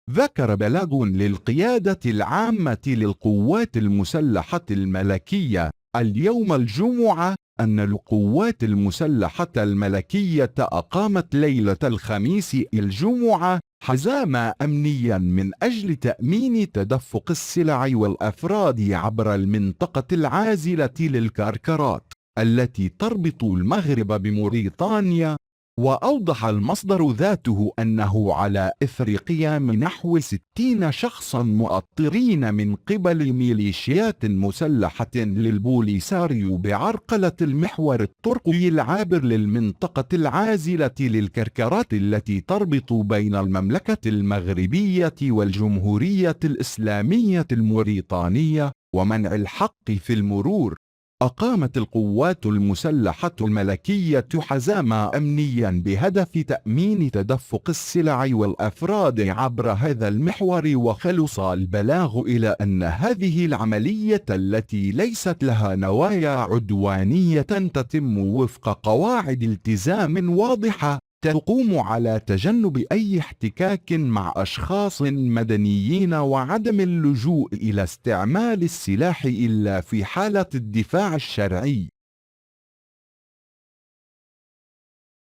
ذكر بلاغ للقيادة العامة للقوات المسلحة الملكية اليوم الجمعة أن القوات المسلحة الملكية أقامت ليلة الخميس الجمعة حزاما أمنيا من أجل تأمين تدفق السلع والأفراد عبر المنطقة العازلة للكركرات التي تربط المغرب بموريتانيا. وأوضح المصدر ذاته أنه على إثر قيام نحو 60 شخصا مؤطرين من قبل ميليشيات مسلحة للبوليساريو بعرقلة المحور الطرقي العابر للمنطقة العازلة للكركرات التي تربط بين المملكة المغربية والجمهورية الإسلامية الموريتانية ومنع الحق في المرور، أقامت القوات المسلحة الملكية حزاما أمنيا بهدف تأمين تدفق السلع والأفراد عبر هذا المحور. وخلص البلاغ إلى أن هذه العملية التي ليست لها نوايا عدوانية تتم وفق قواعد التزام واضحة تقوم على تجنب أي احتكاك مع أشخاص مدنيين وعدم اللجوء إلى استعمال السلاح إلا في حالة الدفاع الشرعي.